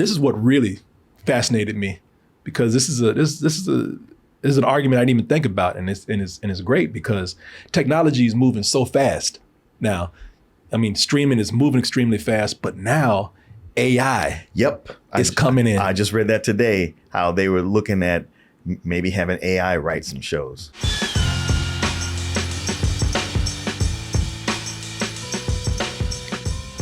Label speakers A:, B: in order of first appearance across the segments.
A: this is what really fascinated me, because this is an argument I didn't even think about, and it's great because technology is moving so fast now. I mean, streaming is moving extremely fast, but now AI is coming in.
B: I just read that today, how they were looking at maybe having AI write some shows.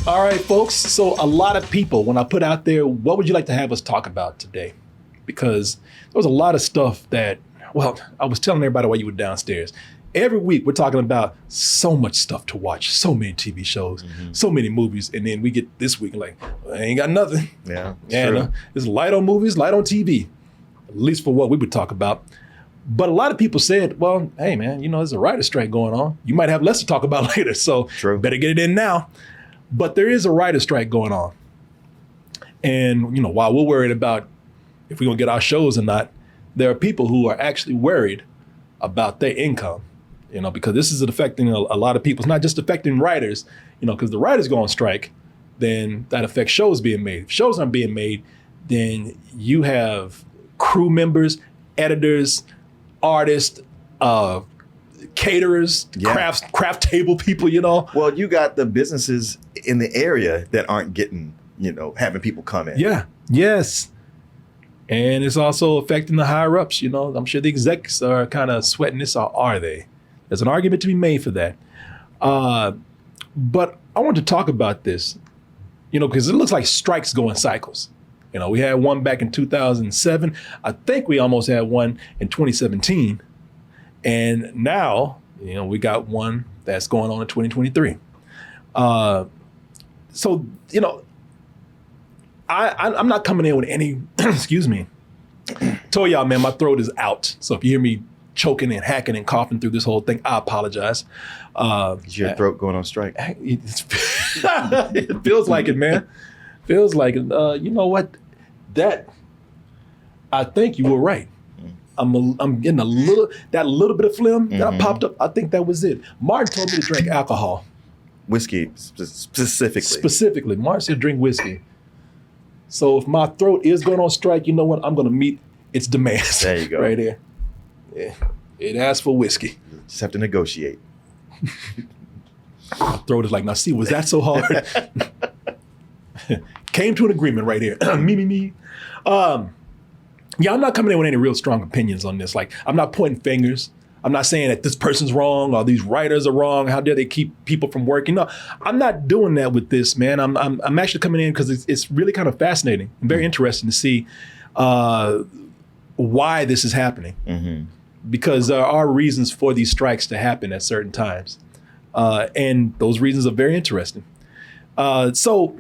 A: All right, folks. So a lot of people, when I put out there, what would you like to have us talk about today? Because there was a lot of stuff that, well, I was telling everybody while you were downstairs. Every week we're talking about so much stuff to watch, so many TV shows, so many movies, and then we get this week like, well, I ain't got nothing.
B: Yeah,
A: it's light on movies, light on TV, at least for what we would talk about. But a lot of people said, well, hey man, there's a writer's strike going on. You might have less to talk about later, so better get it in now. But there is a writer's strike going on. And, while we're worried about if we're going to get our shows or not, there are people who are actually worried about their income, because this is affecting a lot of people. It's not just affecting writers, because the writers go on strike, then that affects shows being made. If shows aren't being made, then you have crew members, editors, artists, caterers, craft table people,
B: Well, you got the businesses in the area that aren't getting, having people come in.
A: Yeah. Yes. And it's also affecting the higher ups. I'm sure the execs are kind of sweating this, or are they? There's an argument to be made for that. But I want to talk about this, because it looks like strikes go in cycles. We had one back in 2007. I think we almost had one in 2017. And now, we got one that's going on in 2023. So, I'm not coming in with any, excuse me. Told y'all, man, my throat is out. So if you hear me choking and hacking and coughing through this whole thing, I apologize.
B: Is your throat going on strike?
A: It feels like it, man. Feels like it. You know what? I think you were right. I'm getting a little bit of phlegm that popped up. I think that was it. Martin told me to drink alcohol.
B: Whiskey, specifically.
A: Specifically, Martin said drink whiskey. So if my throat is going on strike, you know what? I'm going to meet its demands.
B: There you go.
A: Right there. Yeah. It asks for whiskey.
B: Just have to negotiate.
A: My throat is like, now see, was that so hard? Came to an agreement right here. Me. Yeah, I'm not coming in with any real strong opinions on this. Like, I'm not pointing fingers. I'm not saying that this person's wrong or these writers are wrong. How dare they keep people from working? No, I'm not doing that with this, man. I'm actually coming in because it's really kind of fascinating and very interesting to see why this is happening. Because there are reasons for these strikes to happen at certain times. And those reasons are very interesting. So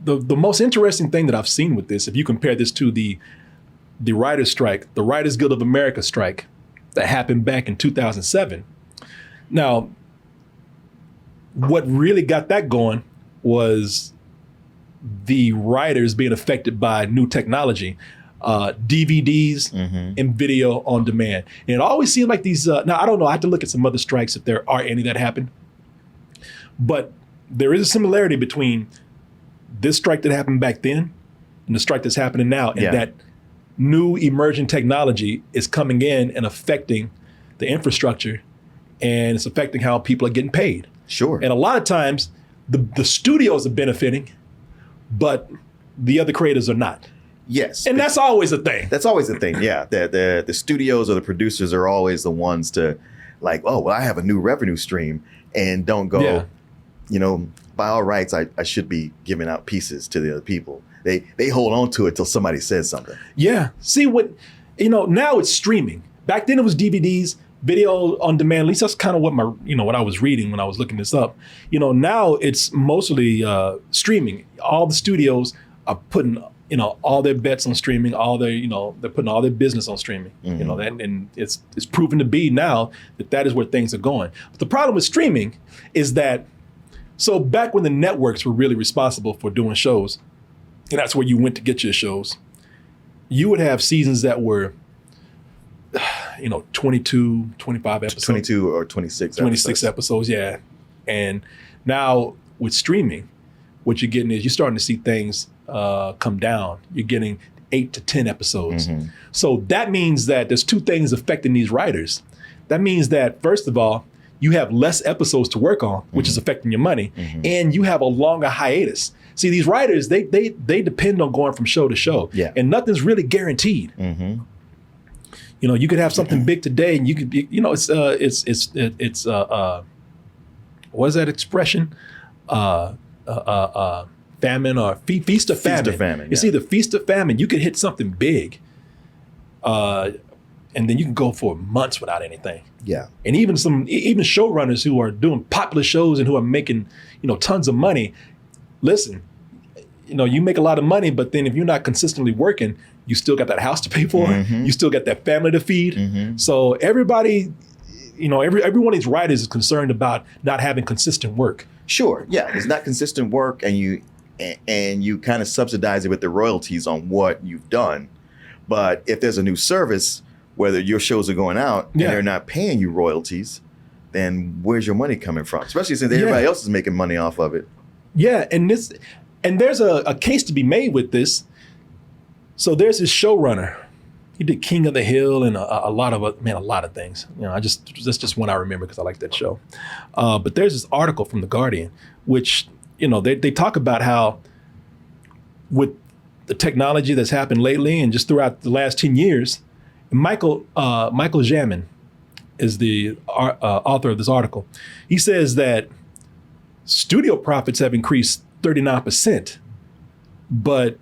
A: the most interesting thing that I've seen with this, if you compare this to the writer's strike, the Writers Guild of America strike that happened back in 2007. Now, what really got that going was the writers being affected by new technology, DVDs and video on demand. And it always seemed like these, now I don't know, I have to look at some other strikes if there are any that happened. But there is a similarity between this strike that happened back then and the strike that's happening now, and that new emerging technology is coming in and affecting the infrastructure, and it's affecting how people are getting paid.
B: Sure.
A: And a lot of times the studios are benefiting, but the other creators are not.
B: Yes.
A: And that's always a thing.
B: That's always a thing, yeah. The studios or the producers are always the ones to like, oh, well, I have a new revenue stream, and don't go, by all rights, I should be giving out pieces to the other people. They hold on to it till somebody says something. Yeah.
A: See now it's streaming. Back then it was DVDs, video on demand. At least that's kind of what what I was reading when I was looking this up. Now it's mostly streaming. All the studios are putting, all their bets on streaming, they're putting all their business on streaming. And it's proven to be now that is where things are going. But the problem with streaming is that, so back when the networks were really responsible for doing shows, and that's where you went to get your shows, you would have seasons that were, 22, 25 episodes.
B: 22 or 26
A: episodes, yeah. And now with streaming, what you're getting is you're starting to see things come down. You're getting 8 to 10 episodes. So that means that there's two things affecting these writers. That means that, first of all, you have less episodes to work on, which is affecting your money, and you have a longer hiatus. See, these writers, they depend on going from show to show, and nothing's really guaranteed. You know, you could have something big today, and you could be, you know, it's what is that expression? Famine or feast or famine.
B: Feast or famine.
A: It's either feast or famine. You could hit something big, and then you can go for months without anything.
B: Yeah.
A: And even showrunners who are doing popular shows and who are making, you know, tons of money. Listen, you know, you make a lot of money, but then if you're not consistently working, you still got that house to pay for. You still got that family to feed. So everybody, you know, every one of these writers is concerned about not having consistent work.
B: Sure. Yeah. It's not consistent work, and you kind of subsidize it with the royalties on what you've done. But if there's a new service, whether your shows are going out and they're not paying you royalties, then where's your money coming from? Especially since everybody else is making money off of it. Yeah, and there's a case to be made with this. So there's this showrunner. He did King of the Hill and a lot of things. You know, that's just one I remember because I like that show. But there's this article from The Guardian, which, you know, they talk about how with the technology that's happened lately and just throughout the last 10 years, Michael Jamin is the author of this article. He says that studio profits have increased 39%, but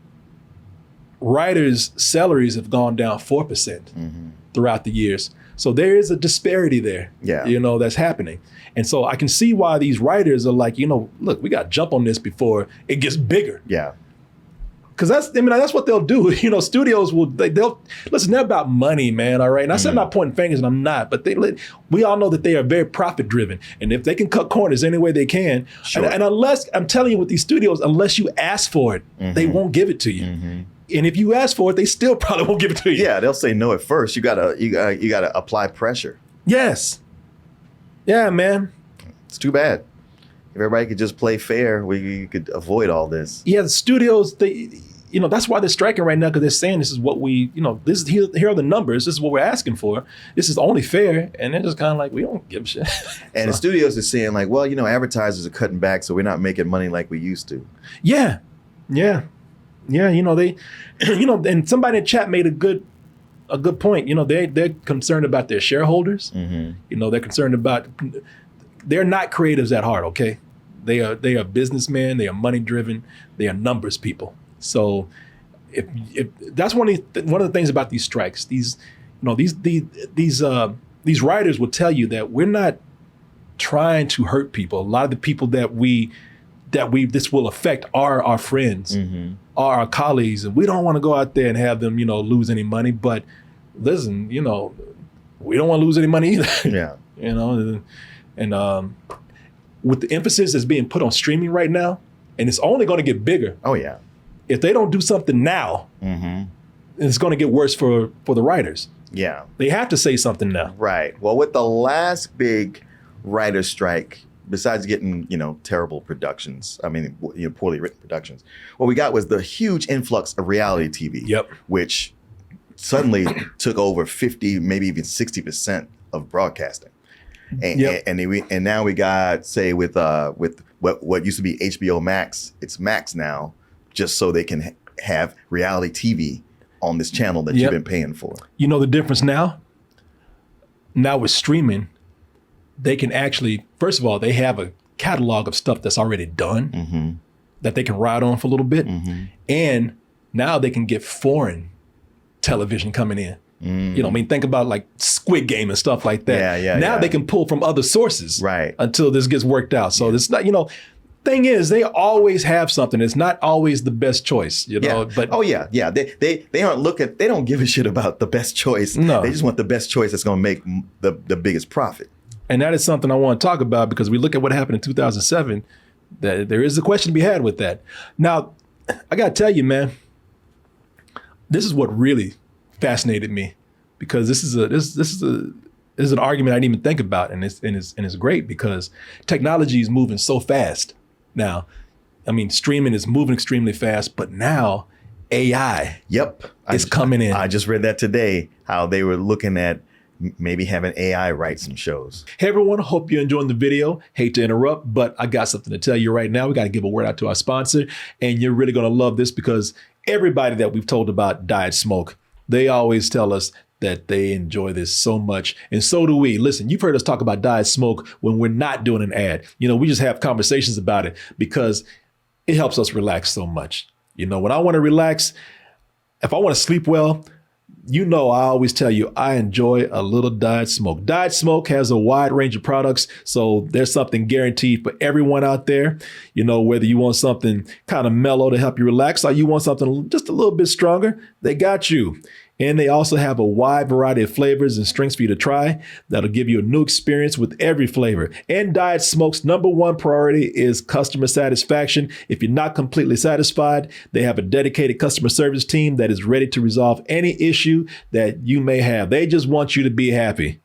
B: writers' salaries have gone down 4% throughout the years. So there is a disparity there, you know, that's happening. And so I can see why these writers are like, you know, look, we got to jump on this before it gets bigger. Yeah. Because that's what they'll do. You know, studios they'll listen. They're about money, man. All right. And I said I'm not pointing fingers, and I'm not. But we all know that they are very profit driven, and if they can cut corners any way they can, and unless I'm telling you with these studios, unless you ask for it, they won't give it to you. And if you ask for it, they still probably won't give it to you. Yeah, they'll say no at first. You gotta apply pressure. Yes.
A: Yeah, man.
B: It's too bad. If everybody could just play fair, we could avoid all this.
A: Yeah, the studios, you know, that's why they're striking right now, because they're saying this is what we, you know, here are the numbers. This is what we're asking for. This is only fair. And they're just kind of like, we don't give a shit.
B: And the studios are saying like, well, you know, advertisers are cutting back, so we're not making money like we used to.
A: Yeah. Yeah. Yeah. You know, you know, and somebody in chat made a good point. You know, they're concerned about their shareholders. You know, they're concerned about, they're not creatives at heart. Okay. They are businessmen. They are money driven. They are numbers people. So if that's one of the things about these strikes, these writers will tell you that we're not trying to hurt people. A lot of the people that this will affect are our friends, are our colleagues, and we don't want to go out there and have them, you know, lose any money. But listen, you know, we don't want to lose any money either. Yeah. You know, and with the emphasis that's being put on streaming right now, and it's only going to get bigger.
B: Oh yeah.
A: If they don't do something now, it's going to get worse for the writers.
B: Yeah.
A: They have to say something now.
B: Right. Well, with the last big writer's strike, besides getting, you know, terrible productions, I mean, you know, poorly written productions, what we got was the huge influx of reality TV. Yep. Which suddenly took over 50, maybe even 60% of broadcasting. And now we got, say, with what used to be HBO Max, it's Max now, just so they can have reality TV on this channel that you've been paying for.
A: You know the difference now? Now with streaming, they can actually, first of all, they have a catalog of stuff that's already done that they can ride on for a little bit. And now they can get foreign television coming in. You know, I mean, think about like Squid Game and stuff like that. Now they can pull from other sources until this gets worked out. So it's not, you know, thing is, they always have something. It's not always the best choice, you know. But
B: they aren't looking. They don't give a shit about the best choice. No, they just want the best choice that's going to make the biggest profit.
A: And that is something I want to talk about, because we look at what happened in 2007. That there is a question to be had with that. Now, I got to tell you, man, this is what really fascinated me, because this is an argument I didn't even think about, and it's great because technology is moving so fast now. I mean, streaming is moving extremely fast, but now AI is coming in.
B: I just read that today, how they were looking at maybe having AI write some shows.
A: Hey everyone, hope you're enjoying the video. Hate to interrupt, but I got something to tell you right now. We got to give a word out to our sponsor, and you're really going to love this because everybody that we've told about Diet Smoke, they always tell us that they enjoy this so much, and so do we. Listen, you've heard us talk about Diet Smoke when we're not doing an ad. You know, we just have conversations about it because it helps us relax so much. You know, when I want to relax, if I want to sleep well, you know, I always tell you, I enjoy a little Diet Smoke. Diet Smoke has a wide range of products, so there's something guaranteed for everyone out there. You know, whether you want something kind of mellow to help you relax or you want something just a little bit stronger, they got you. And they also have a wide variety of flavors and strengths for you to try that'll give you a new experience with every flavor. And Diet Smoke's #1 priority is customer satisfaction. If you're not completely satisfied, they have a dedicated customer service team that is ready to resolve any issue that you may have. They just want you to be happy.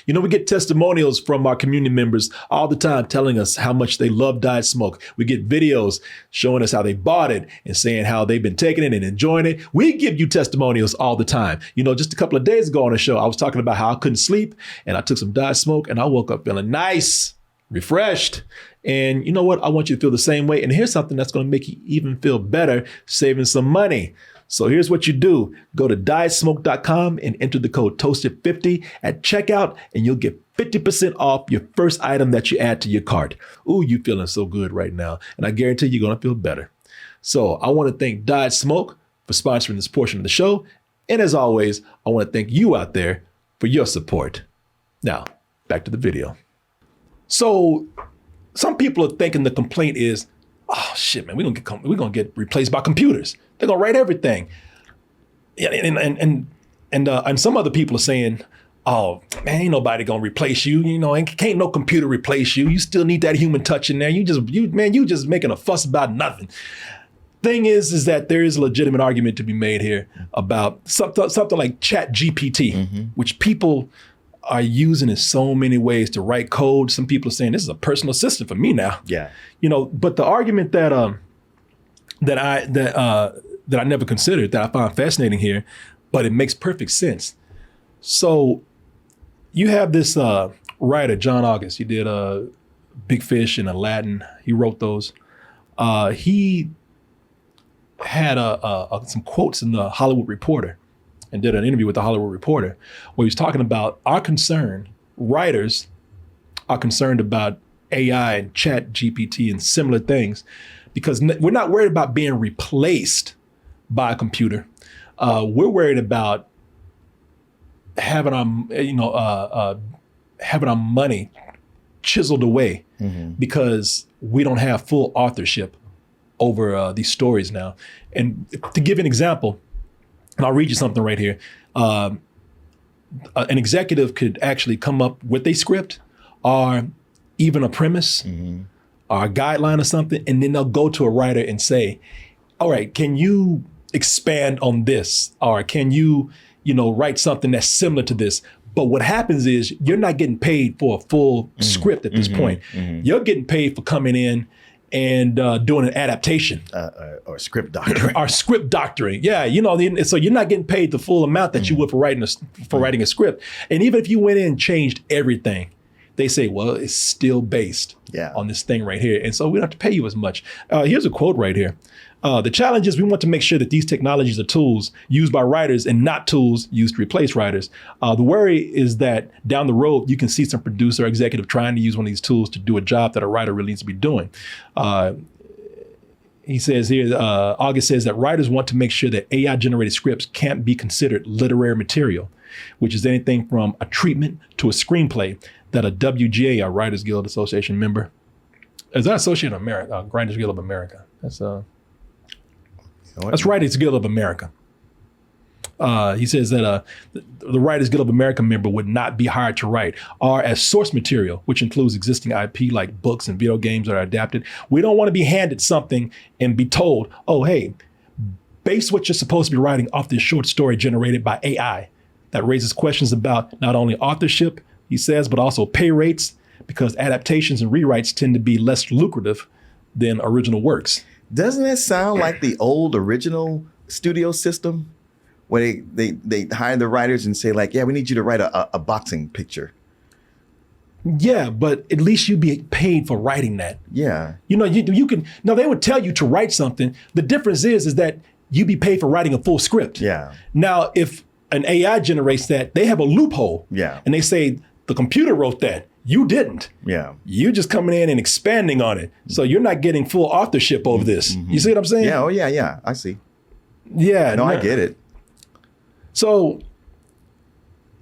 A: You know, we get testimonials from our community members all the time telling us how much they love Diet Smoke. We get videos showing us how they bought it and saying how they've been taking it and enjoying it. We give you testimonials all the time. You know, just a couple of days ago on the show, I was talking about how I couldn't sleep and I took some Diet Smoke and I woke up feeling nice, refreshed. And you know what? I want you to feel the same way. And here's something that's going to make you even feel better, saving some money. So here's what you do. Go to dietsmoke.com and enter the code TOASTED50 at checkout, and you'll get 50% off your first item that you add to your cart. Ooh, you feeling so good right now. And I guarantee you're going to feel better. So I want to thank Diet Smoke for sponsoring this portion of the show. And as always, I want to thank you out there for your support. Now, back to the video. So some people are thinking the complaint is, oh shit, man, we're gonna get replaced by computers. They're gonna write everything. Yeah, and some other people are saying, oh man, ain't nobody gonna replace you. You know, can't no computer replace you. You still need that human touch in there. You just making a fuss about nothing. Thing is that there is a legitimate argument to be made here about something like ChatGPT, which people are using in so many ways to write code. Some people are saying this is a personal assistant for me now. Yeah. You know, but the argument that I never considered, that I found fascinating here, but it makes perfect sense. So you have this writer, John August. He did Big Fish and Aladdin. He wrote those. He had some quotes in the Hollywood Reporter and did an interview with the Hollywood Reporter where he was talking about writers are concerned about AI and ChatGPT and similar things because we're not worried about being replaced by a computer. We're worried about having our money chiseled away because we don't have full authorship over these stories now. And to give an example, and I'll read you something right here. An executive could actually come up with a script or even a premise or a guideline or something, and then they'll go to a writer and say, all right, can you expand on this? Or can you, write something that's similar to this? But what happens is you're not getting paid for a full script at this point. You're getting paid for coming in and doing an adaptation.
B: Or script doctoring.
A: Or script doctoring. Yeah, so you're not getting paid the full amount that you would for writing a script. And even if you went in and changed everything, they say, well, it's still based on this thing right here. And so we don't have to pay you as much. Here's a quote right here. The challenge is we want to make sure that these technologies are tools used by writers and not tools used to replace writers. The worry is that down the road, you can see some producer or executive trying to use one of these tools to do a job that a writer really needs to be doing. He says here, August says that writers want to make sure that AI-generated scripts can't be considered literary material, which is anything from a treatment to a screenplay that a WGA, a Writers Guild Association member, is that Association of America, Writers Guild of America. That's Writers Guild of America. He says that the Writers Guild of America member would not be hired to write, or as source material, which includes existing IP like books and video games that are adapted. We don't want to be handed something and be told, oh, hey, base what you're supposed to be writing off this short story generated by AI. That raises questions about not only authorship, he says, but also pay rates, because adaptations and rewrites tend to be less lucrative than original works.
B: Doesn't that sound like the old original studio system, where they hire the writers and say like, yeah, we need you to write a boxing picture?
A: Yeah, but at least you'd be paid for writing that.
B: Yeah.
A: You know, you can. No, they would tell you to write something. The difference is that you'd be paid for writing a full script.
B: Yeah.
A: Now, if an AI generates that, they have a loophole.
B: Yeah.
A: And they say the computer wrote that. You didn't.
B: Yeah.
A: You're just coming in and expanding on it. So you're not getting full authorship over this. You see what I'm saying?
B: Yeah. Oh yeah. Yeah. I see.
A: Yeah.
B: No, I get it.
A: So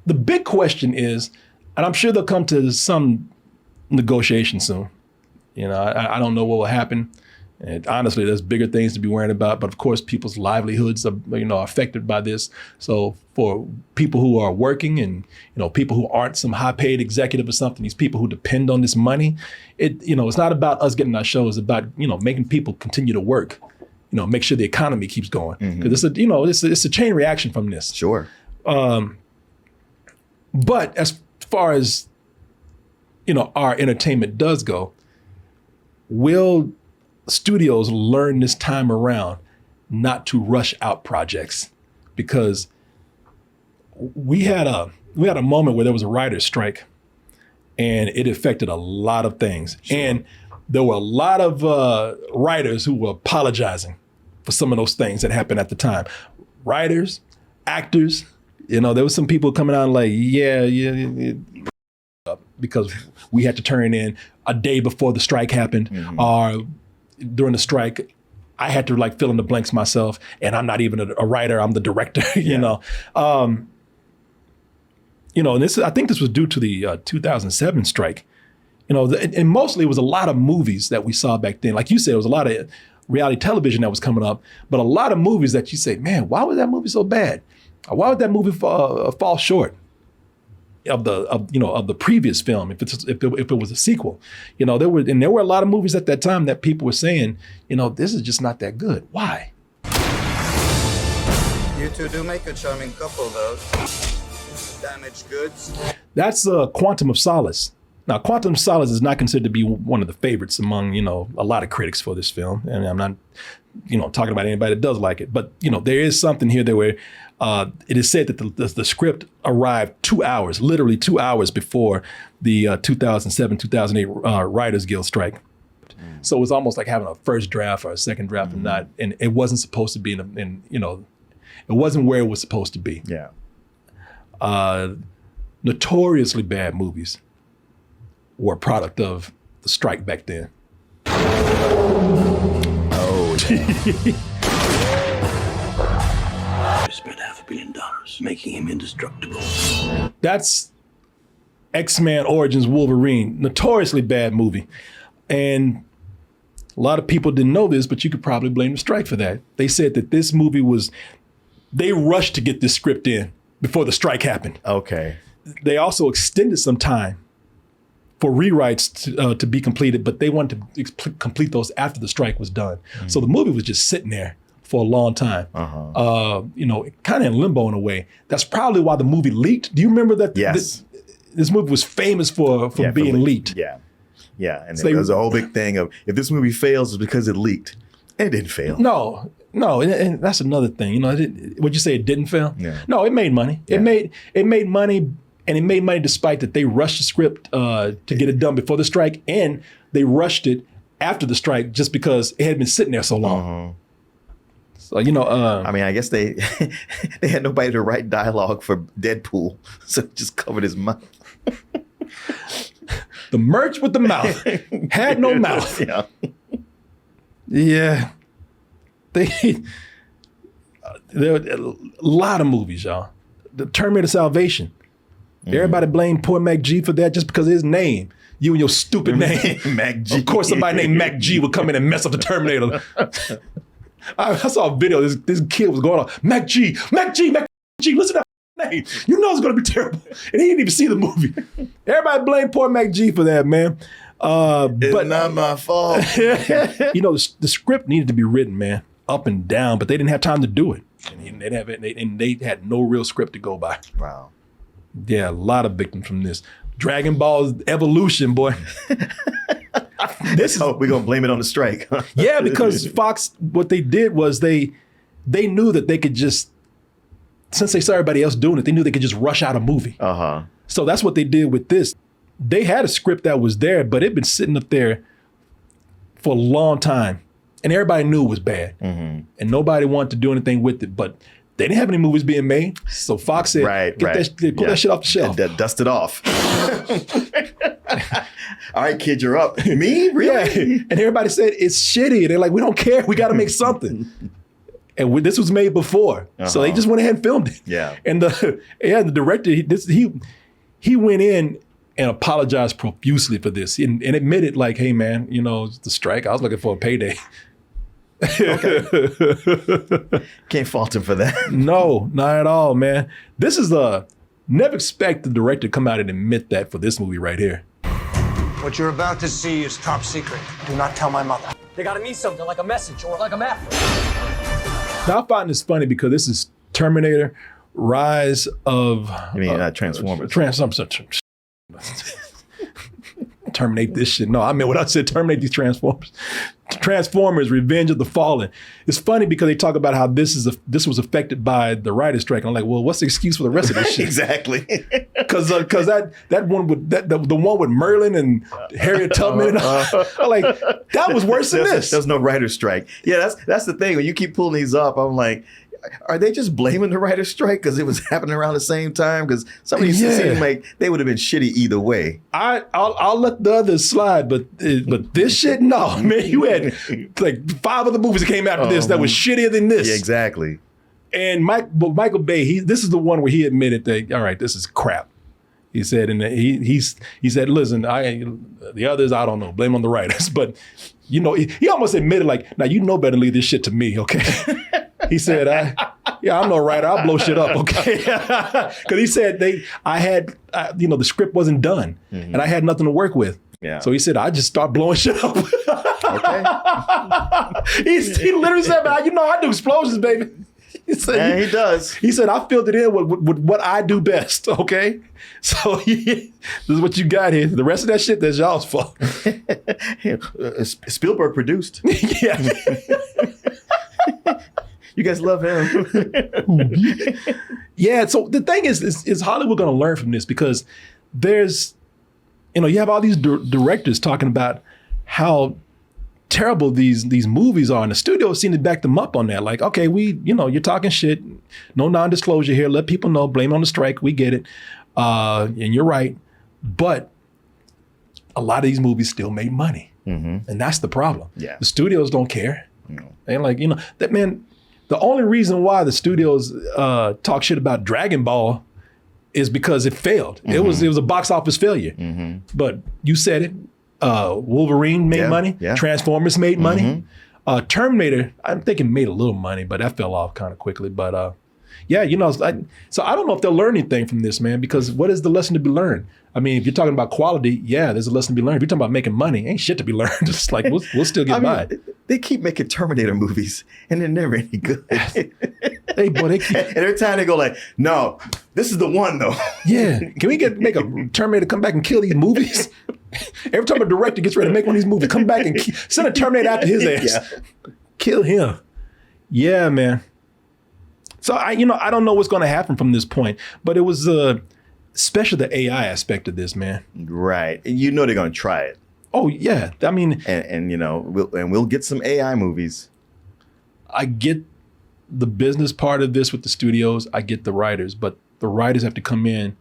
A: the big question is, and I'm sure they'll come to some negotiation soon. You know, I don't know what will happen. And honestly, there's bigger things to be worrying about. But of course, people's livelihoods are, affected by this. So for people who are working and, people who aren't some high-paid executive or something, these people who depend on this money, it's not about us getting our show. It's about, making people continue to work, make sure the economy keeps going. Because it's a chain reaction from this.
B: Sure.
A: But as far as, our entertainment does go, will studios learn this time around not to rush out projects? Because we had a moment where there was a writer's strike and it affected a lot of things. Sure. And there were a lot of writers who were apologizing for some of those things that happened at the time. Writers, actors, there was some people coming out like, yeah, because we had to turn in a day before the strike happened, or during the strike, I had to fill in the blanks myself, and I'm not even a writer, I'm the director, know. And I think this was due to the 2007 strike. And mostly it was a lot of movies that we saw back then. Like you said, it was a lot of reality television that was coming up, but a lot of movies that you say, man, why was that movie so bad? Why would that movie fall short of the previous film if it was a sequel? There were a lot of movies at that time that people were saying, this is just not that good. Why?
C: You two do make a charming couple, though. Damaged goods.
A: That's Quantum of Solace. Now, Quantum of Solace is not considered to be one of the favorites among, a lot of critics for this film. And I'm not, talking about anybody that does like it. But, there is something here that where it is said that the script arrived literally 2 hours before the 2007-2008 Writers Guild strike. So it was almost like having a first draft or a second draft and it wasn't supposed to be it wasn't where it was supposed to be.
B: Yeah.
A: Notoriously bad movies were a product of the strike back then.
B: Oh, yeah.
D: Spent $500 million making him indestructible.
A: That's X-Men Origins Wolverine, notoriously bad movie. And a lot of people didn't know this, but you could probably blame the strike for that. They said that this movie they rushed to get this script in before the strike happened.
B: Okay.
A: They also extended some time for rewrites to be completed, but they wanted to complete those after the strike was done. So the movie was just sitting there for a long time, kind of in limbo in a way. That's probably why the movie leaked. Do you remember that?
B: Yes.
A: This movie was famous for being leaked.
B: Yeah. Yeah. And
A: So
B: there was a whole big thing of, if this movie fails, it's because it leaked. And it didn't fail.
A: No, and that's another thing. Would you say it didn't fail?
B: Yeah.
A: No, it made money.
B: Yeah.
A: It made money, and it made money despite that they rushed the script to get it done before the strike, and they rushed it after the strike just because it had been sitting there so long. So
B: I mean, I guess they had nobody to write dialogue for Deadpool, so it just covered his mouth.
A: The merch with the mouth had no mouth.
B: Yeah.
A: Yeah. There were a lot of movies, y'all. The Terminator Salvation. Everybody blamed poor Mac G for that just because of his name. You and your stupid name.
B: Mac G.
A: Of course, somebody named Mac G would come in and mess up the Terminator. I saw a video. This kid was going on, Mac G, listen to that name. You know it's going to be terrible. And he didn't even see the movie. Everybody blamed poor Mac G for that, man.
B: But not my fault.
A: The script needed to be written, man, up and down, but they didn't have time to do it. And they had no real script to go by.
B: Wow.
A: Yeah, a lot of victims from this. Dragon Ball Evolution, boy. This is,
B: we're gonna blame it on the strike.
A: yeah, because Fox, what they did was they knew that they could just, since they saw everybody else doing it, they knew they could just rush out a movie. So that's what they did with this. They had a script that was there, but it'd been sitting up there for a long time, and everybody knew it was bad, and nobody wanted to do anything with it. But they didn't have any movies being made, so Fox said, pull that shit off the shelf.
B: Dust it off. All right, kid, you're up. Me? Really?
A: Yeah. And everybody said, it's shitty. They're like, we don't care. We got to make something. And this was made before. So they just went ahead and filmed it.
B: Yeah.
A: And the director, he went in and apologized profusely for this and admitted like, hey man, it's the strike. I was looking for a payday.
B: Can't fault him for that.
A: No, not at all, man. This is never expect the director to come out and admit that for this movie right here.
E: What you're about to see is top secret. Do not tell my mother.
F: They gotta mean something like a message or like a map.
A: Now I find this funny because this is Terminator, Rise of...
B: You mean Transformers?
A: Terminate this shit. No, I mean what I said, terminate these Transformers. Transformers, Revenge of the Fallen. It's funny because they talk about how this was affected by the writer's strike. And I'm like, well, what's the excuse for the rest of this shit?
B: Exactly.
A: Because that one with the one with Merlin and Harriet Tubman, I'm like, that was worse than this.
B: There's no writer's strike. Yeah, that's the thing. When you keep pulling these up, I'm like, are they just blaming the writer's strike because it was happening around the same time? Because some of these seem like they would have been shitty either way.
A: I'll let the others slide, but this shit, no, man. You had like 5 other movies that came after this that was shittier than this.
B: Yeah, exactly.
A: And Michael Bay, this is the one where he admitted that, all right, this is crap. He said, and he said, listen, the others, I don't know, blame on the writers. But he almost admitted like, now you know better than leave this shit to me, okay? He said, I'm no writer. I'll blow shit up, okay? Because he said the script wasn't done, and I had nothing to work with.
B: Yeah.
A: So he said, I just start blowing shit up.
B: Okay.
A: He literally said, I do explosions, baby. He said,
B: he does.
A: He said, I filled it in with what I do best, okay? So this is what you got here. The rest of that shit, that's y'all's fault.
B: Spielberg produced.
A: Yeah.
B: You guys love him.
A: Yeah, so the thing is Hollywood going to learn from this? Because there's, you have all these directors talking about how terrible these movies are, and the studios seem to back them up on that. Like, okay, you're talking shit, no non-disclosure here, let people know, blame on the strike, we get it, and you're right. But a lot of these movies still made money, and that's the problem.
B: Yeah. The
A: studios don't care. They're like, that man. The only reason why the studios talk shit about Dragon Ball is because it failed. It was a box office failure. But you said it. Wolverine made money.
B: Yeah.
A: Transformers made money. Terminator, I'm thinking made a little money, but that fell off kind of quickly. But so I don't know if they'll learn anything from this, man, because what is the lesson to be learned? I mean, if you're talking about quality, yeah, there's a lesson to be learned. If you're talking about making money, ain't shit to be learned. It's like, we'll still get by.
B: They keep making Terminator movies, and they're never any good.
A: And
B: every time they go like, no, this is the one, though.
A: Yeah. Can we make a Terminator come back and kill these movies? Every time a director gets ready to make one of these movies, come back and send a Terminator after his ass. Yeah. Kill him. Yeah, man. So I don't know what's going to happen from this point, but it was especially the AI aspect of this, man.
B: Right. And they're going to try it.
A: Oh yeah. I mean,
B: and we'll get some AI movies.
A: I get the business part of this with the studios. I get the writers, but the writers have to come in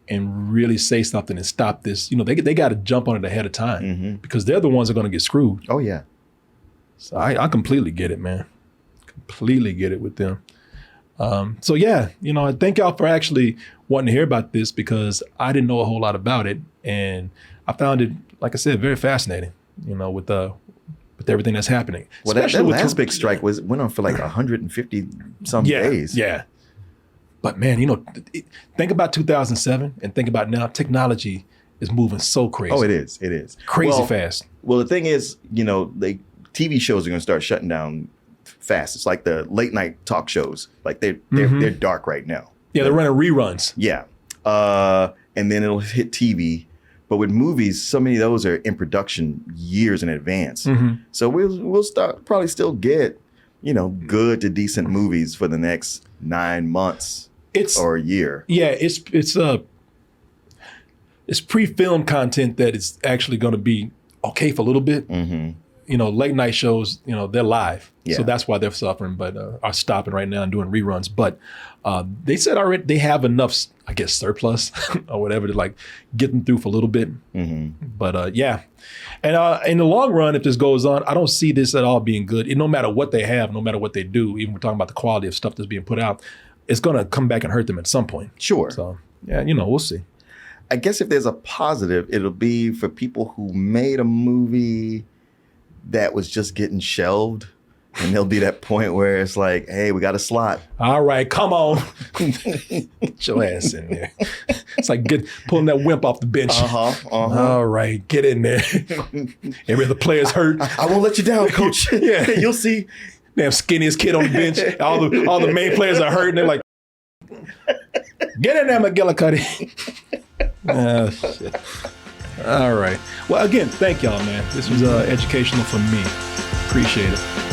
A: and really say something and stop this. They got to jump on it ahead of time because they're the ones that are going to get screwed.
B: Oh yeah.
A: So I completely get it, man. Completely get it with them. So yeah, I thank y'all for actually wanting to hear about this because I didn't know a whole lot about it, and I found it, like I said, very fascinating. With everything that's happening.
B: Well, that last big strike went on for like 150 some days.
A: Yeah. But man, think about 2007 and think about now. Technology is moving so crazy.
B: Oh, it is. It is
A: crazy fast.
B: Well, the thing is, TV shows are going to start shutting down fast. It's like the late night talk shows. Like they're dark right now.
A: Yeah, they're running reruns.
B: Yeah. And then it'll hit TV. But with movies, so many of those are in production years in advance. So we'll probably still get, good to decent movies for the next 9 months or a year.
A: Yeah, it's pre-filmed content that is actually going to be okay for a little bit. Late night shows, they're live.
B: Yeah.
A: So that's why they're suffering, but are stopping right now and doing reruns. But they said already they have enough, I guess, surplus or whatever to like get them through for a little bit. But yeah. And in the long run, if this goes on, I don't see this at all being good. No matter what they have, no matter what they do, even we're talking about the quality of stuff that's being put out, it's going to come back and hurt them at some point.
B: Sure.
A: So, yeah, we'll see.
B: I guess if there's a positive, it'll be for people who made a movie that was just getting shelved. And there'll be that point where it's like, hey, we got a slot.
A: All right, come on. Get your ass in there. It's like pulling that wimp off the bench. All right, get in there. Every other player's hurt.
B: I won't let you down, coach.
A: Yeah.
B: You'll see.
A: Damn skinniest kid on the bench. All the main players are hurt. And they're like, get in there, McGillicuddy. Oh, shit. All right. Well, again, thank y'all, man. This was educational for me. Appreciate it.